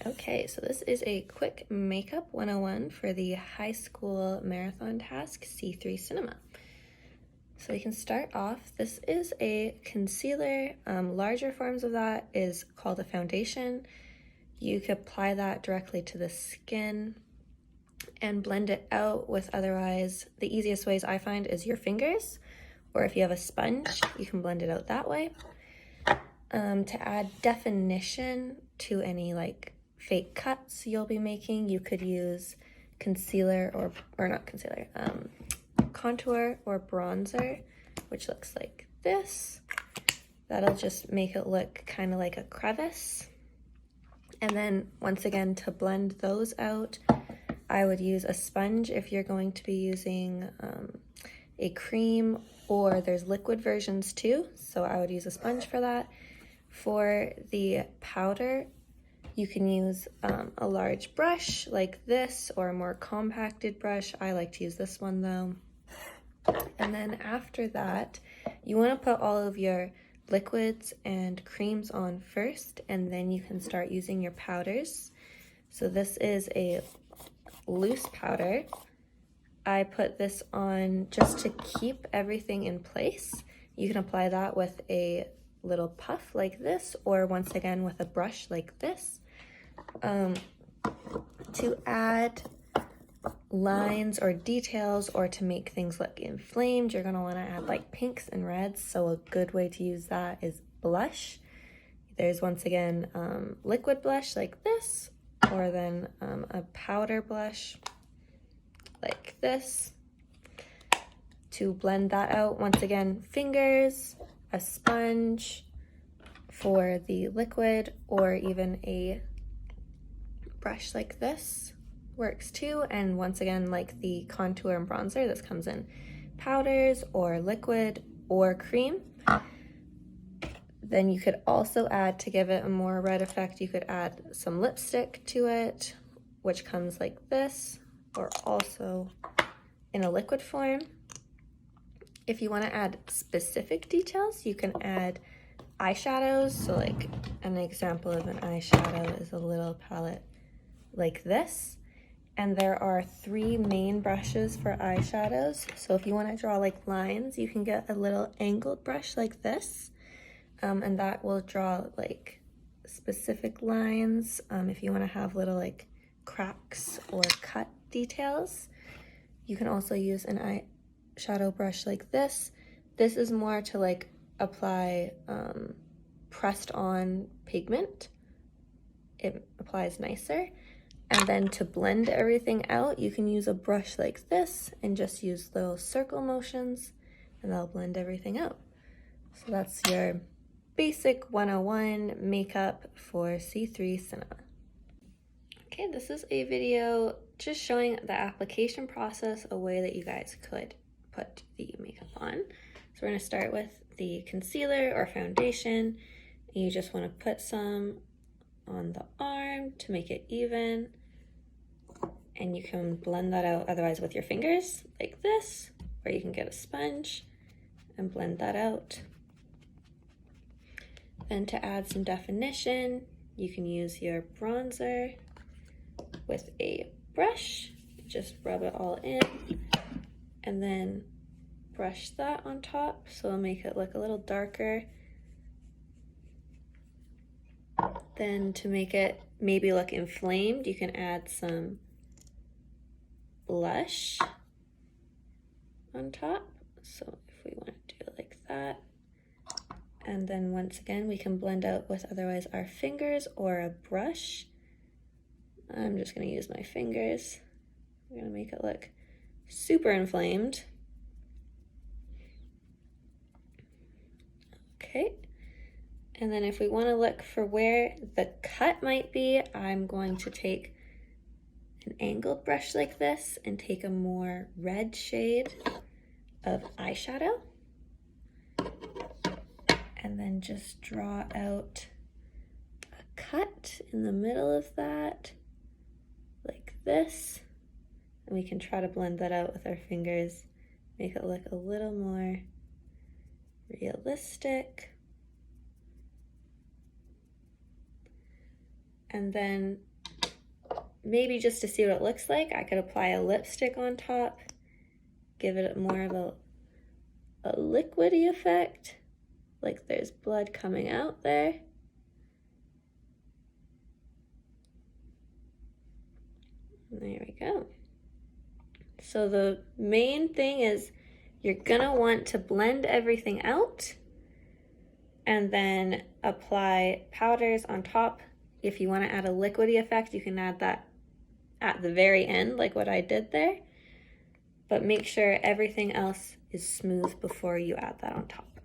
Okay, so this is a quick makeup 101 for the high school marathon task C3 Cinema. So we can start off. This is a concealer. Larger forms of that is called a foundation. You could apply that directly to the skin and blend it out with otherwise, the easiest ways I find is your fingers, or if you have a sponge, you can blend it out that way. To add definition to any like fake cuts you'll be making, you could use concealer or not concealer, contour or bronzer, which looks like this. That'll just make it look kind of like a crevice. And then once again, to blend those out, I would use a sponge if you're going to be using a cream, or there's liquid versions too, so I would use a sponge for that. For the powder, you can use a large brush like this or a more compacted brush. I like to use this one though. And then after that, you want to put all of your liquids and creams on first, and then you can start using your powders. So this is a loose powder. I put this on just to keep everything in place. You can apply that with a little puff like this, or once again with a brush like this. To add lines or details or to make things look inflamed, you're gonna wanna add like pinks and reds, so a good way to use that is blush. There's once again liquid blush like this, or then a powder blush like this. To blend that out, once again, fingers, a sponge for the liquid, or even a brush like this works too. And once again, like the contour and bronzer, this comes in powders or liquid or cream. Then you could also add, to give it a more red effect, you could add some lipstick to it, which comes like this, or also in a liquid form. If you want to add specific details, you can add eyeshadows. So like an example of an eyeshadow is a little palette like this. And there are 3 main brushes for eyeshadows. So if you want to draw like lines, you can get a little angled brush like this. And that will draw like specific lines. If you want to have little like cracks or cut details, you can also use an eyeshadow brush like this. This is more to like apply pressed on pigment. It applies nicer. And then to blend everything out, you can use a brush like this and just use little circle motions, and that'll blend everything out. So that's your basic 101 makeup for C3 Cinema. Okay, this is a video just showing the application process, a way that you guys could put the makeup on. So we're gonna start with the concealer or foundation. You just wanna put some on the arm to make it even. And you can blend that out otherwise with your fingers like this, or you can get a sponge and blend that out. Then to add some definition, you can use your bronzer with a brush, just rub it all in, and then brush that on top, so it'll make it look a little darker. Then to make it maybe look inflamed, you can add some blush on top. So if we want to do it like that. And then once again, we can blend out with otherwise our fingers or a brush. I'm just gonna use my fingers. I'm gonna make it look super inflamed. Okay. And then if we want to look for where the cut might be, I'm going to take an angled brush like this and take a more red shade of eyeshadow. And then just draw out a cut in the middle of that, like this. And we can try to blend that out with our fingers, make it look a little more realistic. And then maybe just to see what it looks like, I could apply a lipstick on top, give it more of a liquidy effect, like there's blood coming out there. There we go. So the main thing is you're gonna want to blend everything out and then apply powders on top. If you want to add a liquidy effect, you can add that at the very end, like what I did there. But make sure everything else is smooth before you add that on top.